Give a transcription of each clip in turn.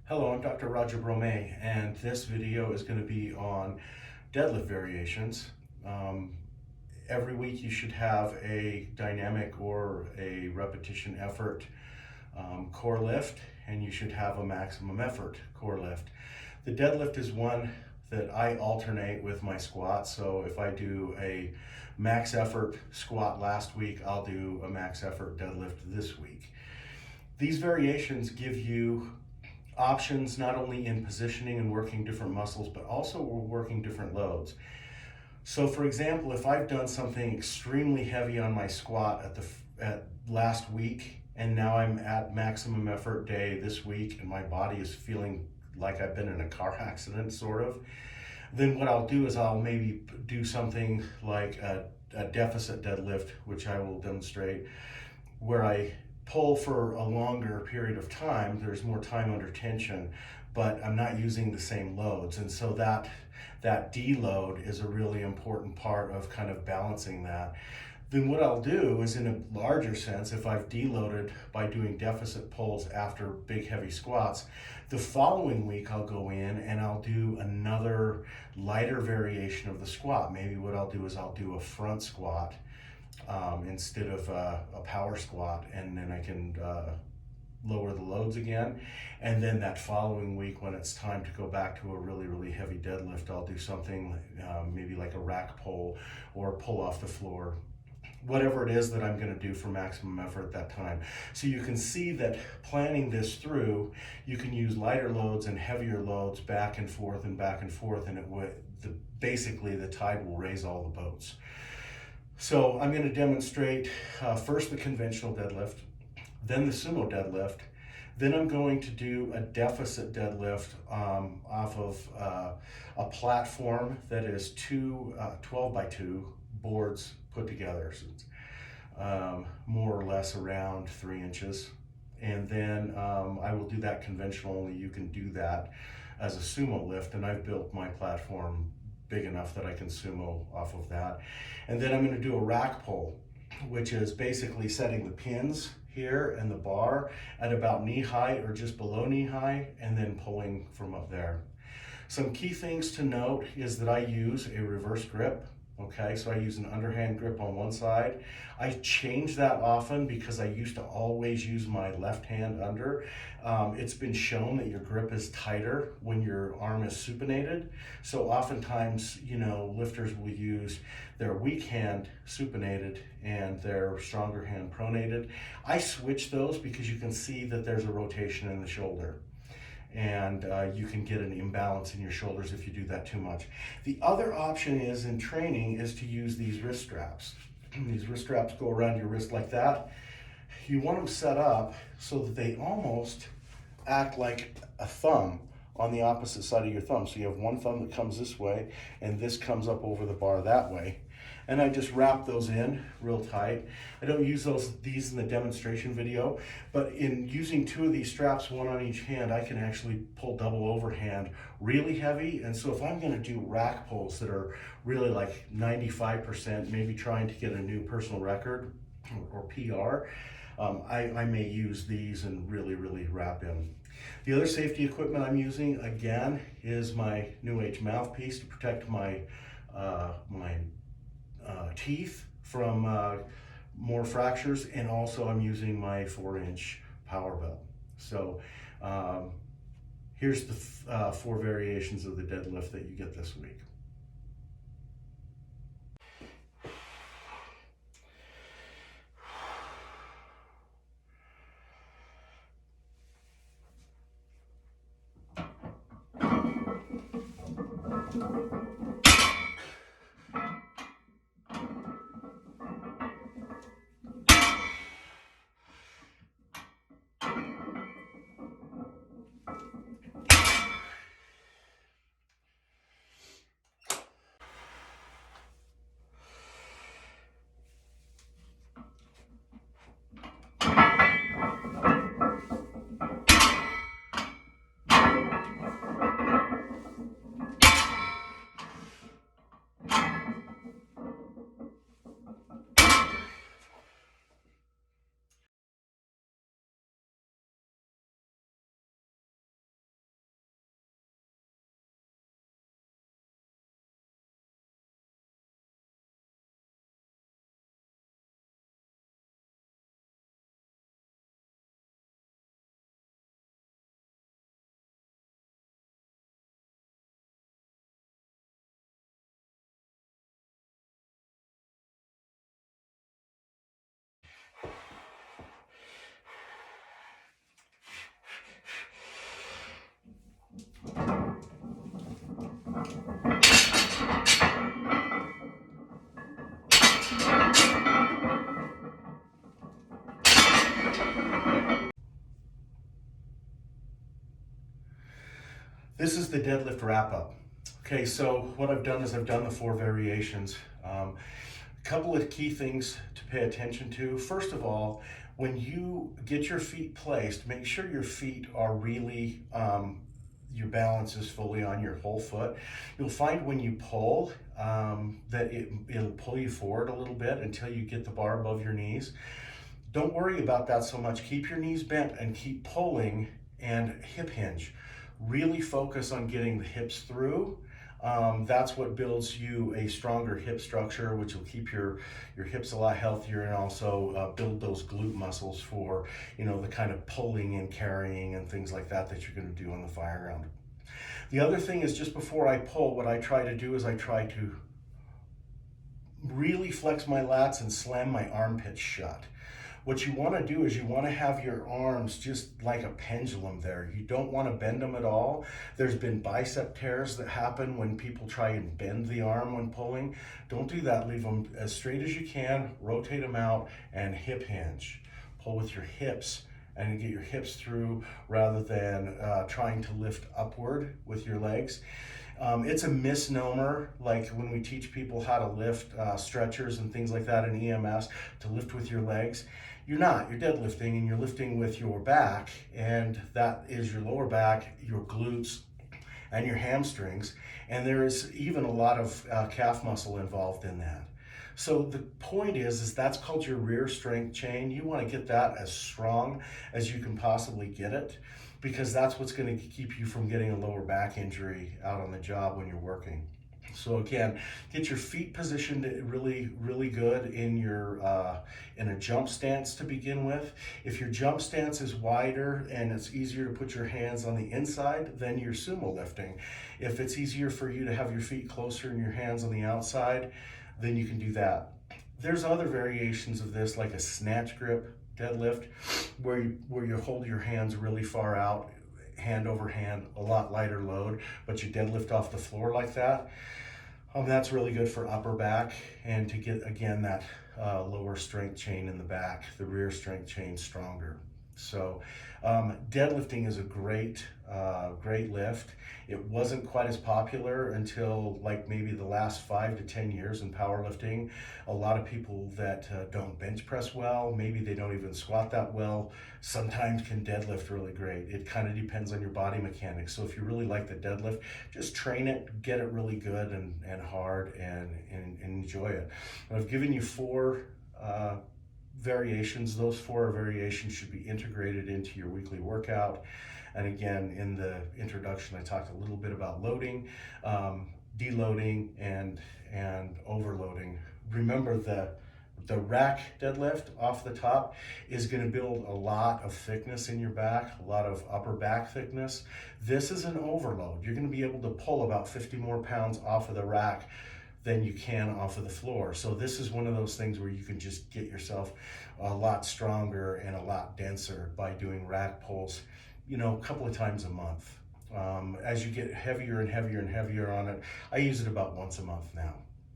Hello, I'm Dr. Roger Bromé, and this video is going to be on deadlift variations. Every week you should have a dynamic or a repetition effort core lift, and you should have a maximum effort core lift. The deadlift is one that I alternate with my squat, so if I do a max effort squat last week, I'll do a max effort deadlift this week. These variations give you options not only in positioning and working different muscles, but also we're working different loads. So for example, if I've done something extremely heavy on my squat at last week, and now I'm at maximum effort day this week, and my body is feeling like I've been in a car accident, sort of, then what I'll do is I'll maybe do something like a deficit deadlift, which I will demonstrate, where I pull for a longer period of time. There's more time under tension, but I'm not using the same loads. And so that deload is a really important part of kind of balancing that. Then what I'll do is, in a larger sense, if I've deloaded by doing deficit pulls after big heavy squats, the following week I'll go in and I'll do another lighter variation of the squat. Maybe what I'll do is I'll do a front squat instead of a power squat, and then I can lower the loads again. And then that following week, when it's time to go back to a really heavy deadlift, I'll do something maybe like a rack pull or pull off the floor, whatever it is that I'm going to do for maximum effort at that time. So you can see that planning this through, you can use lighter loads and heavier loads back and forth, and it basically the tide will raise all the boats. So I'm going to demonstrate first the conventional deadlift, then the sumo deadlift, then I'm going to do a deficit deadlift off of a platform that is two 12 by 2 boards put together, so it's more or less around 3 inches. And then I will do that conventional, only you can do that as a sumo lift, and I've built my platform big enough that I can sumo off of that. And then I'm going to do a rack pull, which is basically setting the pins here and the bar at about knee height or just below knee height, and then pulling from up there. Some key things to note is that I use a reverse grip. Okay, so I use an underhand grip on one side. I change that often because I used to always use my left hand under. It's been shown that your grip is tighter when your arm is supinated. So oftentimes, lifters will use their weak hand supinated and their stronger hand pronated. I switch those because you can see that there's a rotation in the shoulder, and you can get an imbalance in your shoulders if you do that too much. The other option is, in training, is to use these wrist straps. These wrist straps go around your wrist like that. You want them set up so that they almost act like a thumb on the opposite side of your thumb. So you have one thumb that comes this way, and this comes up over the bar that way. And I just wrap those in real tight. I don't use these in the demonstration video, but in using 2 of these straps, one on each hand, I can actually pull double overhand really heavy. And so if I'm gonna do rack pulls that are really like 95%, maybe trying to get a new personal record or PR, I may use these and really wrap in. The other safety equipment I'm using, again, is my New Age mouthpiece to protect my teeth from more fractures, and also I'm using my 4-inch power belt. So here's the 4 variations of the deadlift that you get this week. This is the deadlift wrap up. Okay, so what I've done is I've done the 4 variations. A couple of key things to pay attention to. First of all, when you get your feet placed, make sure your feet are really, your balance is fully on your whole foot. You'll find when you pull that it'll pull you forward a little bit until you get the bar above your knees. Don't worry about that so much. Keep your knees bent and keep pulling and hip hinge. Really focus on getting the hips through. That's what builds you a stronger hip structure, which will keep your hips a lot healthier, and also build those glute muscles for, the kind of pulling and carrying and things like that that you're going to do on the fire ground. The other thing is, just before I pull, what I try to do is I try to really flex my lats and slam my armpits shut. What you want to do is you want to have your arms just like a pendulum there. You don't want to bend them at all. There's been bicep tears that happen when people try and bend the arm when pulling. Don't do that. Leave them as straight as you can, rotate them out, and hip hinge. Pull with your hips and get your hips through rather than trying to lift upward with your legs. It's a misnomer, like when we teach people how to lift stretchers and things like that in EMS, to lift with your legs. You're not. You're deadlifting, and you're lifting with your back, and that is your lower back, your glutes, and your hamstrings. And there is even a lot of calf muscle involved in that. So the point is that's called your rear strength chain. You want to get that as strong as you can possibly get it, because that's what's going to keep you from getting a lower back injury out on the job when you're working. So again, get your feet positioned really, really good in a jump stance to begin with. If your jump stance is wider and it's easier to put your hands on the inside, then you're sumo lifting. If it's easier for you to have your feet closer and your hands on the outside, then you can do that. There's other variations of this, like a snatch grip deadlift, where you hold your hands really far out, hand over hand, a lot lighter load, but you deadlift off the floor like that. That's really good for upper back and to get, again, that lower strength chain in the back, the rear strength chain stronger. So deadlifting is a great lift. It wasn't quite as popular until like maybe the last 5 to 10 years in powerlifting. A lot of people that don't bench press well, maybe they don't even squat that well, sometimes can deadlift really great. It kind of depends on your body mechanics. So if you really like the deadlift, just train it, get it really good and hard, and enjoy it. I've given you 4 variations. Those 4 variations should be integrated into your weekly workout. And again, in the introduction, I talked a little bit about loading, deloading, and overloading. Remember, the rack deadlift off the top is going to build a lot of thickness in your back, a lot of upper back thickness. This is an overload. You're going to be able to pull about 50 more pounds off of the rack than you can off of the floor. So this is one of those things where you can just get yourself a lot stronger and a lot denser by doing rack pulls, a couple of times a month. As you get heavier and heavier and heavier on it, I use it about once a month now.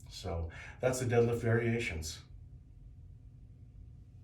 So that's the deadlift variations.